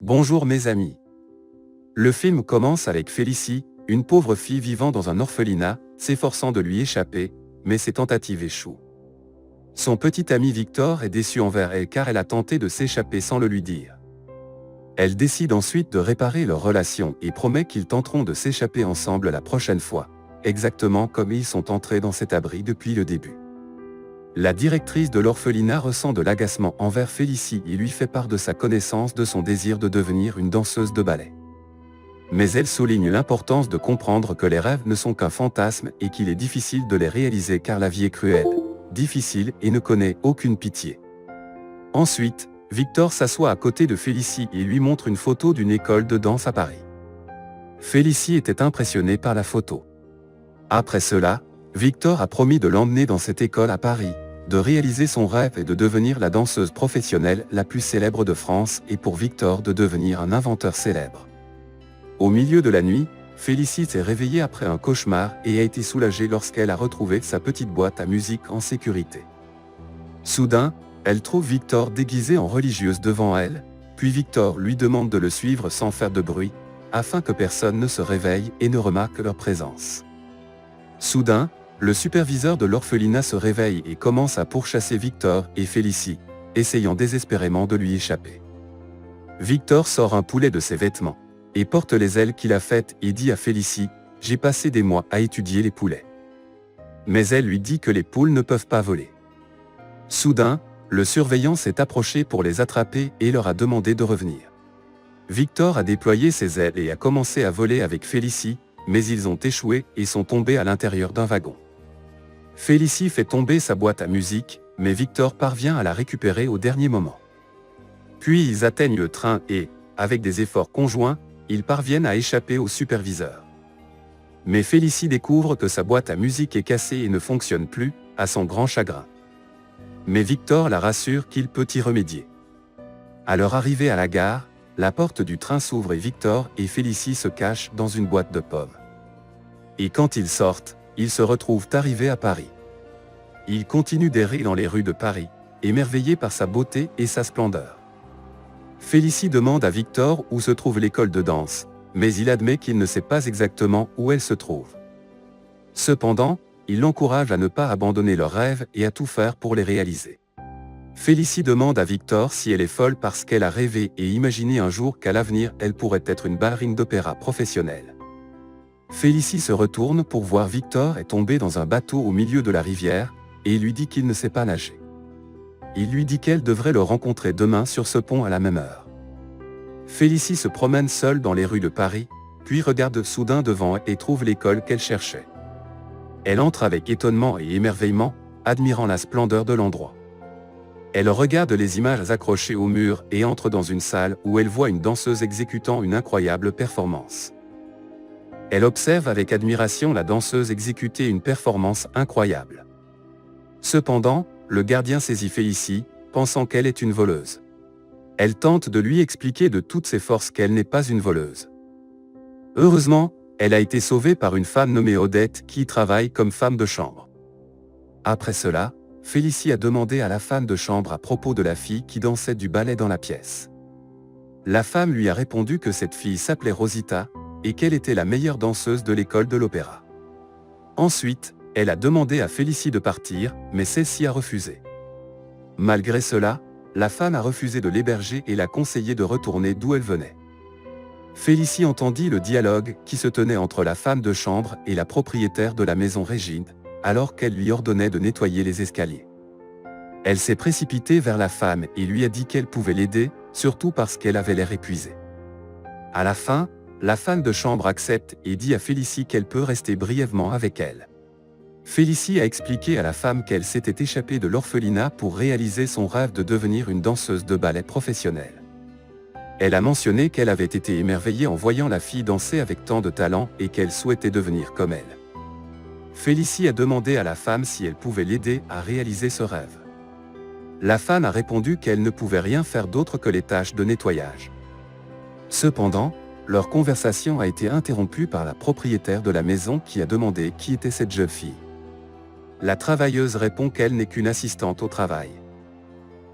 Bonjour mes amis. Le film commence avec Félicie, une pauvre fille vivant dans un orphelinat, s'efforçant de lui échapper, mais ses tentatives échouent. Son petit ami Victor est déçu envers elle car elle a tenté de s'échapper sans le lui dire. Elle décide ensuite de réparer leur relation et promet qu'ils tenteront de s'échapper ensemble la prochaine fois, exactement comme ils sont entrés dans cet abri depuis le début. La directrice de l'orphelinat ressent de l'agacement envers Félicie et lui fait part de sa connaissance de son désir de devenir une danseuse de ballet. Mais elle souligne l'importance de comprendre que les rêves ne sont qu'un fantasme et qu'il est difficile de les réaliser car la vie est cruelle, difficile et ne connaît aucune pitié. Ensuite, Victor s'assoit à côté de Félicie et lui montre une photo d'une école de danse à Paris. Félicie était impressionnée par la photo. Après cela, Victor a promis de l'emmener dans cette école à Paris, de réaliser son rêve et de devenir la danseuse professionnelle la plus célèbre de France et pour Victor de devenir un inventeur célèbre. Au milieu de la nuit, Félicie s'est réveillée après un cauchemar et a été soulagée lorsqu'elle a retrouvé sa petite boîte à musique en sécurité. Soudain, elle trouve Victor déguisé en religieuse devant elle, puis Victor lui demande de le suivre sans faire de bruit, afin que personne ne se réveille et ne remarque leur présence. Soudain, le superviseur de l'orphelinat se réveille et commence à pourchasser Victor et Félicie, essayant désespérément de lui échapper. Victor sort un poulet de ses vêtements et porte les ailes qu'il a faites et dit à Félicie « J'ai passé des mois à étudier les poulets. » Mais elle lui dit que les poules ne peuvent pas voler. Soudain, le surveillant s'est approché pour les attraper et leur a demandé de revenir. Victor a déployé ses ailes et a commencé à voler avec Félicie, mais ils ont échoué et sont tombés à l'intérieur d'un wagon. Félicie fait tomber sa boîte à musique, mais Victor parvient à la récupérer au dernier moment. Puis ils atteignent le train et, avec des efforts conjoints, ils parviennent à échapper au superviseur. Mais Félicie découvre que sa boîte à musique est cassée et ne fonctionne plus, à son grand chagrin. Mais Victor la rassure qu'il peut y remédier. À leur arrivée à la gare, la porte du train s'ouvre et Victor et Félicie se cachent dans une boîte de pommes. Et quand ils sortent, ils se retrouvent arrivés à Paris. Ils continuent d'errer dans les rues de Paris, émerveillés par sa beauté et sa splendeur. Félicie demande à Victor où se trouve l'école de danse, mais il admet qu'il ne sait pas exactement où elle se trouve. Cependant, il l'encourage à ne pas abandonner leurs rêves et à tout faire pour les réaliser. Félicie demande à Victor si elle est folle parce qu'elle a rêvé et imaginé un jour qu'à l'avenir elle pourrait être une ballerine d'opéra professionnelle. Félicie se retourne pour voir Victor est tombé dans un bateau au milieu de la rivière, et il lui dit qu'il ne sait pas nager. Il lui dit qu'elle devrait le rencontrer demain sur ce pont à la même heure. Félicie se promène seule dans les rues de Paris, puis regarde soudain devant et trouve l'école qu'elle cherchait. Elle entre avec étonnement et émerveillement, admirant la splendeur de l'endroit. Elle regarde les images accrochées au mur et entre dans une salle où elle voit une danseuse exécutant une incroyable performance. Elle observe avec admiration la danseuse exécuter une performance incroyable. Cependant, le gardien saisit Félicie, pensant qu'elle est une voleuse. Elle tente de lui expliquer de toutes ses forces qu'elle n'est pas une voleuse. Heureusement, elle a été sauvée par une femme nommée Odette qui y travaille comme femme de chambre. Après cela, Félicie a demandé à la femme de chambre à propos de la fille qui dansait du ballet dans la pièce. La femme lui a répondu que cette fille s'appelait Rosita, et qu'elle était la meilleure danseuse de l'école de l'opéra. Ensuite, elle a demandé à Félicie de partir, mais celle-ci a refusé. Malgré cela, la femme a refusé de l'héberger et l'a conseillé de retourner d'où elle venait. Félicie entendit le dialogue qui se tenait entre la femme de chambre et la propriétaire de la maison Régine, alors qu'elle lui ordonnait de nettoyer les escaliers. Elle s'est précipitée vers la femme et lui a dit qu'elle pouvait l'aider, surtout parce qu'elle avait l'air épuisée. À la fin, la femme de chambre accepte et dit à Félicie qu'elle peut rester brièvement avec elle. Félicie a expliqué à la femme qu'elle s'était échappée de l'orphelinat pour réaliser son rêve de devenir une danseuse de ballet professionnelle. Elle a mentionné qu'elle avait été émerveillée en voyant la fille danser avec tant de talent et qu'elle souhaitait devenir comme elle. Félicie a demandé à la femme si elle pouvait l'aider à réaliser ce rêve. La femme a répondu qu'elle ne pouvait rien faire d'autre que les tâches de nettoyage. Cependant, leur conversation a été interrompue par la propriétaire de la maison qui a demandé qui était cette jeune fille. La travailleuse répond qu'elle n'est qu'une assistante au travail.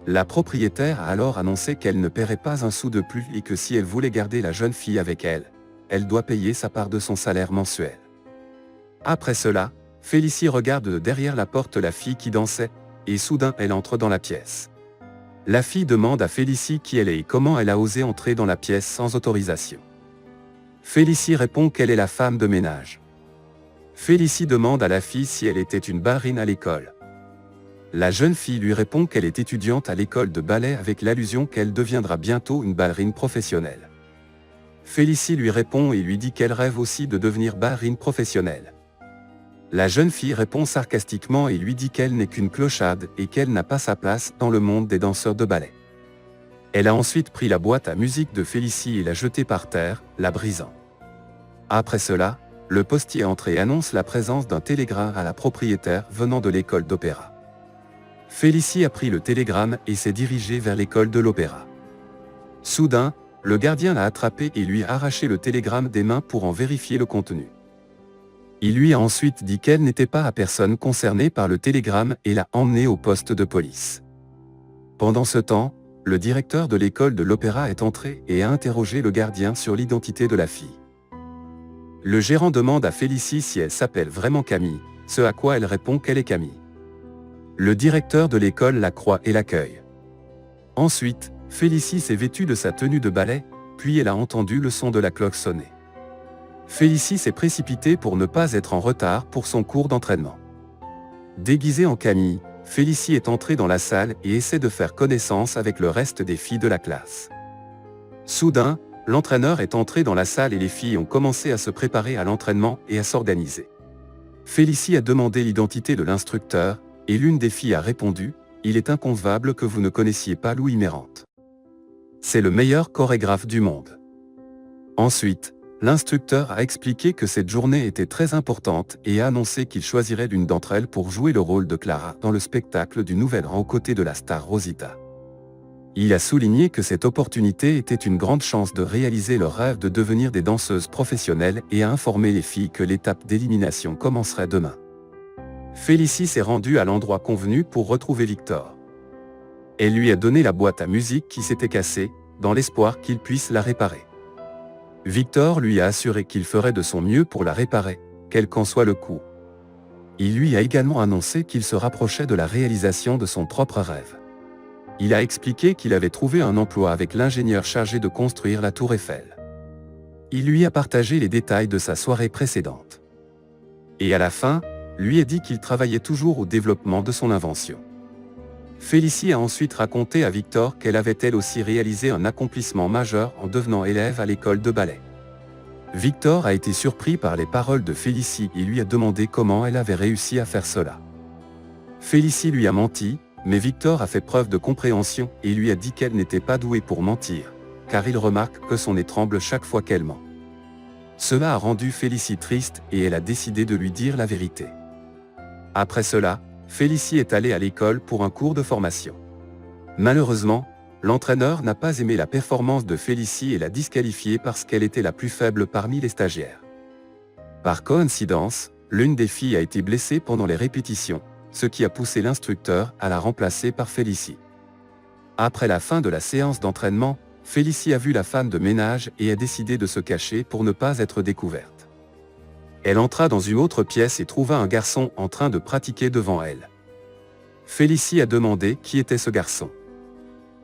La propriétaire a alors annoncé qu'elle ne paierait pas un sou de plus et que si elle voulait garder la jeune fille avec elle, elle doit payer sa part de son salaire mensuel. Après cela, Félicie regarde de derrière la porte la fille qui dansait, et soudain elle entre dans la pièce. La fille demande à Félicie qui elle est et comment elle a osé entrer dans la pièce sans autorisation. Félicie répond qu'elle est la femme de ménage. Félicie demande à la fille si elle était une ballerine à l'école. La jeune fille lui répond qu'elle est étudiante à l'école de ballet avec l'allusion qu'elle deviendra bientôt une ballerine professionnelle. Félicie lui répond et lui dit qu'elle rêve aussi de devenir ballerine professionnelle. La jeune fille répond sarcastiquement et lui dit qu'elle n'est qu'une clochade et qu'elle n'a pas sa place dans le monde des danseurs de ballet. Elle a ensuite pris la boîte à musique de Félicie et l'a jetée par terre, la brisant. Après cela, le postier entre et annonce la présence d'un télégramme à la propriétaire venant de l'école d'opéra. Félicie a pris le télégramme et s'est dirigée vers l'école de l'opéra. Soudain, le gardien l'a attrapée et lui a arraché le télégramme des mains pour en vérifier le contenu. Il lui a ensuite dit qu'elle n'était pas la personne concernée par le télégramme et l'a emmenée au poste de police. Pendant ce temps, le directeur de l'école de l'opéra est entré et a interrogé le gardien sur l'identité de la fille. Le gérant demande à Félicie si elle s'appelle vraiment Camille, ce à quoi elle répond qu'elle est Camille. Le directeur de l'école la croit et l'accueille. Ensuite, Félicie s'est vêtue de sa tenue de ballet, puis elle a entendu le son de la cloche sonner. Félicie s'est précipitée pour ne pas être en retard pour son cours d'entraînement. Déguisée en Camille, Félicie est entrée dans la salle et essaie de faire connaissance avec le reste des filles de la classe. Soudain, l'entraîneur est entré dans la salle et les filles ont commencé à se préparer à l'entraînement et à s'organiser. Félicie a demandé l'identité de l'instructeur, et l'une des filles a répondu « Il est inconcevable que vous ne connaissiez pas Louis Mérante. C'est le meilleur chorégraphe du monde. » Ensuite, l'instructeur a expliqué que cette journée était très importante et a annoncé qu'il choisirait l'une d'entre elles pour jouer le rôle de Clara dans le spectacle du Nouvel An aux côtés de la star Rosita. Il a souligné que cette opportunité était une grande chance de réaliser leur rêve de devenir des danseuses professionnelles et a informé les filles que l'étape d'élimination commencerait demain. Félicie s'est rendue à l'endroit convenu pour retrouver Victor. Elle lui a donné la boîte à musique qui s'était cassée, dans l'espoir qu'il puisse la réparer. Victor lui a assuré qu'il ferait de son mieux pour la réparer, quel qu'en soit le coût. Il lui a également annoncé qu'il se rapprochait de la réalisation de son propre rêve. Il a expliqué qu'il avait trouvé un emploi avec l'ingénieur chargé de construire la Tour Eiffel. Il lui a partagé les détails de sa soirée précédente. Et à la fin, lui a dit qu'il travaillait toujours au développement de son invention. Félicie a ensuite raconté à Victor qu'elle avait elle aussi réalisé un accomplissement majeur en devenant élève à l'école de ballet. Victor a été surpris par les paroles de Félicie et lui a demandé comment elle avait réussi à faire cela. Félicie lui a menti, mais Victor a fait preuve de compréhension et lui a dit qu'elle n'était pas douée pour mentir, car il remarque que son nez tremble chaque fois qu'elle ment. Cela a rendu Félicie triste et elle a décidé de lui dire la vérité. Après cela, Félicie est allée à l'école pour un cours de formation. Malheureusement, l'entraîneur n'a pas aimé la performance de Félicie et l'a disqualifiée parce qu'elle était la plus faible parmi les stagiaires. Par coïncidence, l'une des filles a été blessée pendant les répétitions, ce qui a poussé l'instructeur à la remplacer par Félicie. Après la fin de la séance d'entraînement, Félicie a vu la femme de ménage et a décidé de se cacher pour ne pas être découverte. Elle entra dans une autre pièce et trouva un garçon en train de pratiquer devant elle. Félicie a demandé qui était ce garçon.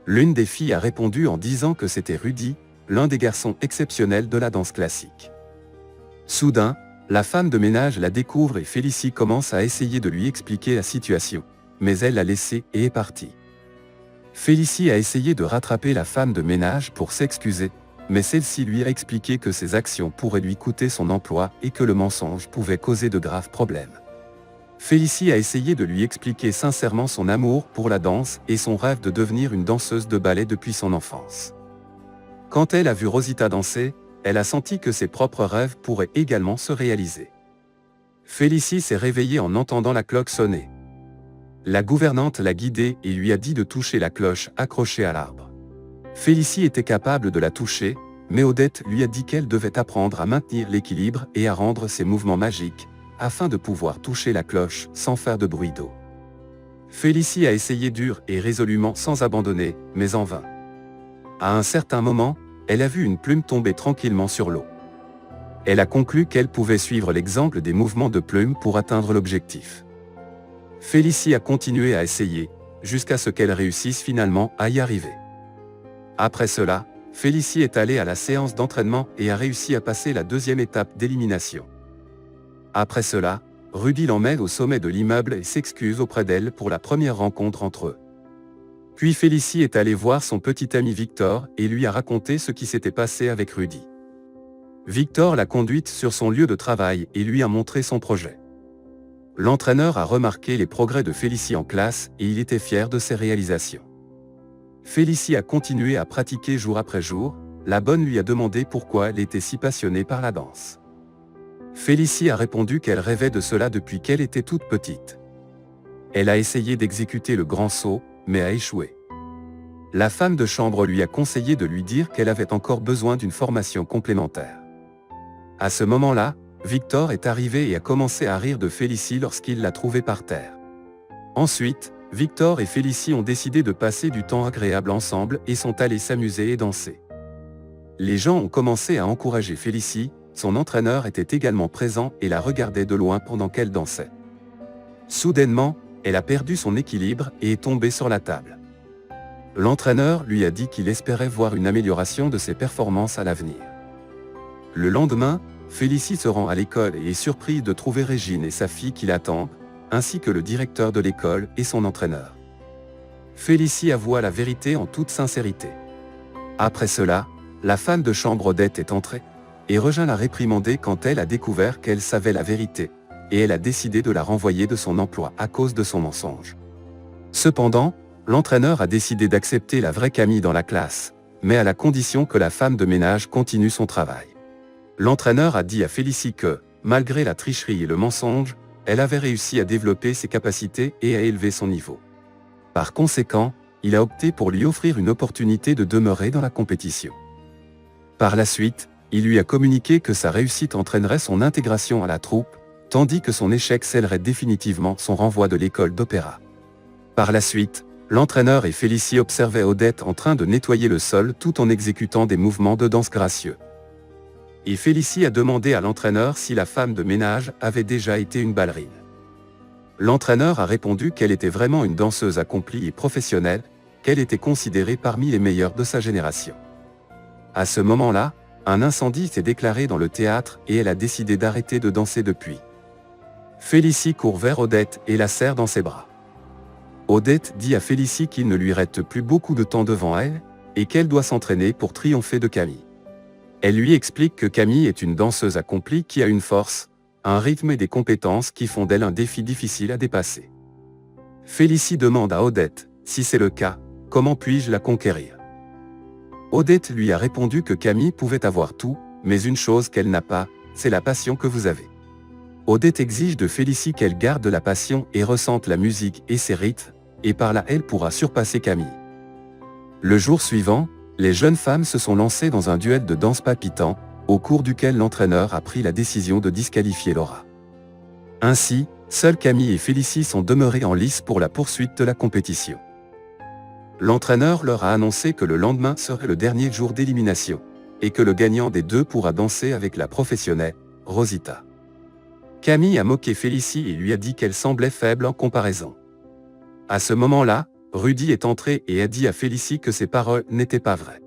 L'une des filles a répondu en disant que c'était Rudy, l'un des garçons exceptionnels de la danse classique. Soudain, la femme de ménage la découvre et Félicie commence à essayer de lui expliquer la situation, mais elle l'a laissé et est partie. Félicie a essayé de rattraper la femme de ménage pour s'excuser, mais celle-ci lui a expliqué que ses actions pourraient lui coûter son emploi et que le mensonge pouvait causer de graves problèmes. Félicie a essayé de lui expliquer sincèrement son amour pour la danse et son rêve de devenir une danseuse de ballet depuis son enfance. Quand elle a vu Rosita danser, elle a senti que ses propres rêves pourraient également se réaliser. Félicie s'est réveillée en entendant la cloche sonner. La gouvernante l'a guidée et lui a dit de toucher la cloche accrochée à l'arbre. Félicie était capable de la toucher, mais Odette lui a dit qu'elle devait apprendre à maintenir l'équilibre et à rendre ses mouvements magiques, afin de pouvoir toucher la cloche sans faire de bruit d'eau. Félicie a essayé dur et résolument sans abandonner, mais en vain. À un certain moment, elle a vu une plume tomber tranquillement sur l'eau. Elle a conclu qu'elle pouvait suivre l'exemple des mouvements de plume pour atteindre l'objectif. Félicie a continué à essayer, jusqu'à ce qu'elle réussisse finalement à y arriver. Après cela, Félicie est allée à la séance d'entraînement et a réussi à passer la deuxième étape d'élimination. Après cela, Rudy l'emmène au sommet de l'immeuble et s'excuse auprès d'elle pour la première rencontre entre eux. Puis Félicie est allée voir son petit ami Victor et lui a raconté ce qui s'était passé avec Rudy. Victor l'a conduite sur son lieu de travail et lui a montré son projet. L'entraîneur a remarqué les progrès de Félicie en classe et il était fier de ses réalisations. Félicie a continué à pratiquer jour après jour, la bonne lui a demandé pourquoi elle était si passionnée par la danse. Félicie a répondu qu'elle rêvait de cela depuis qu'elle était toute petite. Elle a essayé d'exécuter le grand saut, mais a échoué. La femme de chambre lui a conseillé de lui dire qu'elle avait encore besoin d'une formation complémentaire. À ce moment-là, Victor est arrivé et a commencé à rire de Félicie lorsqu'il l'a trouvée par terre. Ensuite, Victor et Félicie ont décidé de passer du temps agréable ensemble et sont allés s'amuser et danser. Les gens ont commencé à encourager Félicie, son entraîneur était également présent et la regardait de loin pendant qu'elle dansait. Soudainement, elle a perdu son équilibre et est tombée sur la table. L'entraîneur lui a dit qu'il espérait voir une amélioration de ses performances à l'avenir. Le lendemain, Félicie se rend à l'école et est surprise de trouver Régine et sa fille qui l'attendent, ainsi que le directeur de l'école et son entraîneur. Félicie avoua la vérité en toute sincérité. Après cela, la femme de chambre Odette est entrée, et Regin l'a réprimandée quand elle a découvert qu'elle savait la vérité, et elle a décidé de la renvoyer de son emploi à cause de son mensonge. Cependant, l'entraîneur a décidé d'accepter la vraie Camille dans la classe, mais à la condition que la femme de ménage continue son travail. L'entraîneur a dit à Félicie que, malgré la tricherie et le mensonge, elle avait réussi à développer ses capacités et à élever son niveau. Par conséquent, il a opté pour lui offrir une opportunité de demeurer dans la compétition. Par la suite, il lui a communiqué que sa réussite entraînerait son intégration à la troupe, tandis que son échec scellerait définitivement son renvoi de l'école d'opéra. Par la suite, l'entraîneur et Félicie observaient Odette en train de nettoyer le sol tout en exécutant des mouvements de danse gracieux. Et Félicie a demandé à l'entraîneur si la femme de ménage avait déjà été une ballerine. L'entraîneur a répondu qu'elle était vraiment une danseuse accomplie et professionnelle, qu'elle était considérée parmi les meilleures de sa génération. À ce moment-là, un incendie s'est déclaré dans le théâtre et elle a décidé d'arrêter de danser depuis. Félicie court vers Odette et la serre dans ses bras. Odette dit à Félicie qu'il ne lui reste plus beaucoup de temps devant elle, et qu'elle doit s'entraîner pour triompher de Camille. Elle lui explique que Camille est une danseuse accomplie qui a une force, un rythme et des compétences qui font d'elle un défi difficile à dépasser. Félicie demande à Odette, si c'est le cas, comment puis-je la conquérir? Odette lui a répondu que Camille pouvait avoir tout, mais une chose qu'elle n'a pas, c'est la passion que vous avez. Odette exige de Félicie qu'elle garde la passion et ressente la musique et ses rythmes, et par là elle pourra surpasser Camille. Le jour suivant, les jeunes femmes se sont lancées dans un duel de danse palpitant, au cours duquel l'entraîneur a pris la décision de disqualifier Laura. Ainsi, seules Camille et Félicie sont demeurées en lice pour la poursuite de la compétition. L'entraîneur leur a annoncé que le lendemain serait le dernier jour d'élimination, et que le gagnant des deux pourra danser avec la professionnelle, Rosita. Camille a moqué Félicie et lui a dit qu'elle semblait faible en comparaison. À ce moment-là, Rudy est entré et a dit à Félicie que ses paroles n'étaient pas vraies.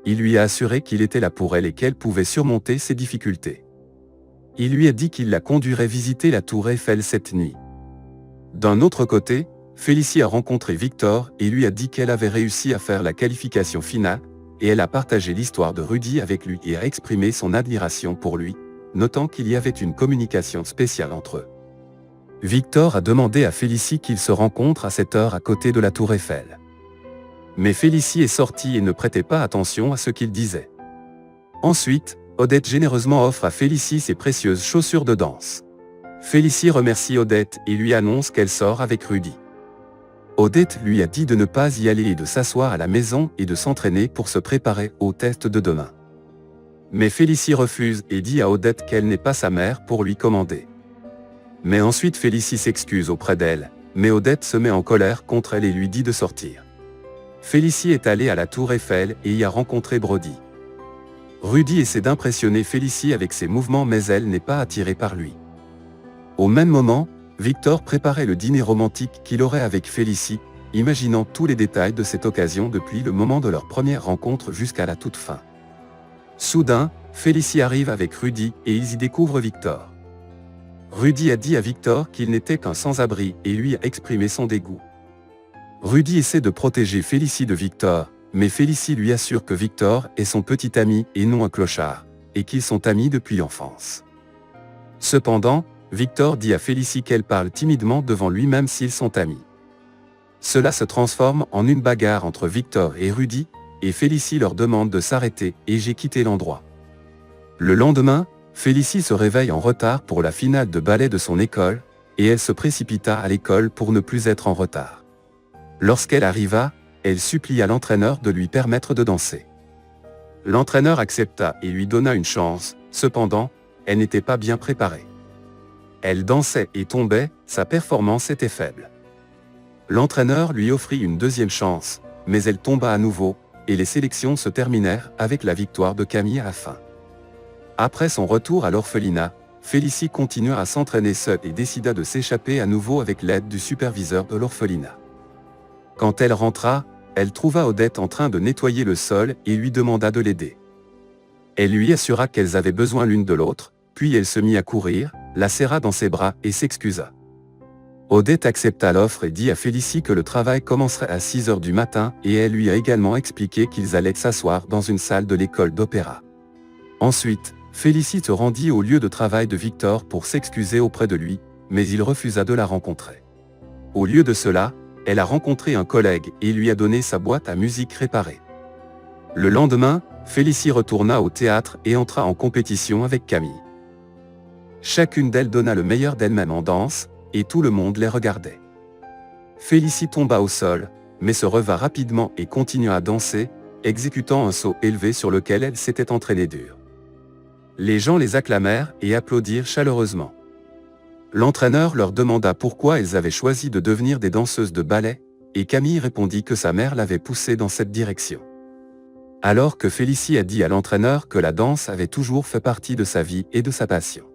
Il lui a assuré qu'il était là pour elle et qu'elle pouvait surmonter ses difficultés. Il lui a dit qu'il la conduirait visiter la tour Eiffel cette nuit. D'un autre côté, Félicie a rencontré Victor et lui a dit qu'elle avait réussi à faire la qualification finale, et elle a partagé l'histoire de Rudy avec lui et a exprimé son admiration pour lui, notant qu'il y avait une communication spéciale entre eux. Victor a demandé à Félicie qu'ils se rencontrent à cette heure à côté de la tour Eiffel. Mais Félicie est sortie et ne prêtait pas attention à ce qu'il disait. Ensuite, Odette généreusement offre à Félicie ses précieuses chaussures de danse. Félicie remercie Odette et lui annonce qu'elle sort avec Rudy. Odette lui a dit de ne pas y aller et de s'asseoir à la maison et de s'entraîner pour se préparer au test de demain. Mais Félicie refuse et dit à Odette qu'elle n'est pas sa mère pour lui commander. Mais ensuite Félicie s'excuse auprès d'elle, mais Odette se met en colère contre elle et lui dit de sortir. Félicie est allée à la Tour Eiffel et y a rencontré Brody. Rudy essaie d'impressionner Félicie avec ses mouvements mais elle n'est pas attirée par lui. Au même moment, Victor préparait le dîner romantique qu'il aurait avec Félicie, imaginant tous les détails de cette occasion depuis le moment de leur première rencontre jusqu'à la toute fin. Soudain, Félicie arrive avec Rudy et ils y découvrent Victor. Rudy a dit à Victor qu'il n'était qu'un sans-abri et lui a exprimé son dégoût. Rudy essaie de protéger Félicie de Victor, mais Félicie lui assure que Victor est son petit ami et non un clochard, et qu'ils sont amis depuis l'enfance. Cependant, Victor dit à Félicie qu'elle parle timidement devant lui même s'ils sont amis. Cela se transforme en une bagarre entre Victor et Rudy, et Félicie leur demande de s'arrêter et j'ai quitté l'endroit. Le lendemain, Félicie se réveille en retard pour la finale de ballet de son école, et elle se précipita à l'école pour ne plus être en retard. Lorsqu'elle arriva, elle supplia l'entraîneur de lui permettre de danser. L'entraîneur accepta et lui donna une chance, cependant, elle n'était pas bien préparée. Elle dansait et tombait, sa performance était faible. L'entraîneur lui offrit une deuxième chance, mais elle tomba à nouveau, et les sélections se terminèrent avec la victoire de Camille à la fin. Après son retour à l'orphelinat, Félicie continua à s'entraîner seule et décida de s'échapper à nouveau avec l'aide du superviseur de l'orphelinat. Quand elle rentra, elle trouva Odette en train de nettoyer le sol et lui demanda de l'aider. Elle lui assura qu'elles avaient besoin l'une de l'autre, puis elle se mit à courir, la serra dans ses bras et s'excusa. Odette accepta l'offre et dit à Félicie que le travail commencerait à 6 heures du matin et elle lui a également expliqué qu'ils allaient s'asseoir dans une salle de l'école d'opéra. Ensuite, Félicie se rendit au lieu de travail de Victor pour s'excuser auprès de lui, mais il refusa de la rencontrer. Au lieu de cela, elle a rencontré un collègue et lui a donné sa boîte à musique réparée. Le lendemain, Félicie retourna au théâtre et entra en compétition avec Camille. Chacune d'elles donna le meilleur d'elle-même en danse, et tout le monde les regardait. Félicie tomba au sol, mais se reva rapidement et continua à danser, exécutant un saut élevé sur lequel elle s'était entraînée dur. Les gens les acclamèrent et applaudirent chaleureusement. L'entraîneur leur demanda pourquoi elles avaient choisi de devenir des danseuses de ballet, et Camille répondit que sa mère l'avait poussée dans cette direction. Alors que Félicie a dit à l'entraîneur que la danse avait toujours fait partie de sa vie et de sa passion.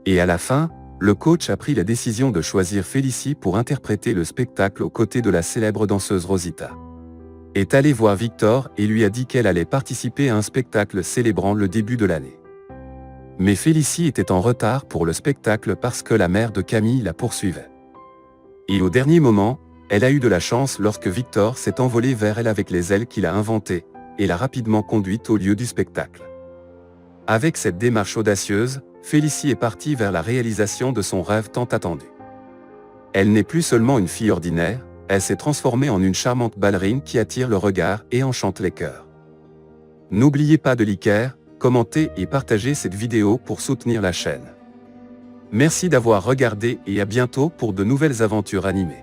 Et à la fin, le coach a pris la décision de choisir Félicie pour interpréter le spectacle aux côtés de la célèbre danseuse Rosita. Est allé voir Victor et lui a dit qu'elle allait participer à un spectacle célébrant le début de l'année. Mais Félicie était en retard pour le spectacle parce que la mère de Camille la poursuivait. Et au dernier moment, elle a eu de la chance lorsque Victor s'est envolé vers elle avec les ailes qu'il a inventées, et l'a rapidement conduite au lieu du spectacle. Avec cette démarche audacieuse, Félicie est partie vers la réalisation de son rêve tant attendu. Elle n'est plus seulement une fille ordinaire, elle s'est transformée en une charmante ballerine qui attire le regard et enchante les cœurs. N'oubliez pas de liker, commenter et partager cette vidéo pour soutenir la chaîne. Merci d'avoir regardé et à bientôt pour de nouvelles aventures animées.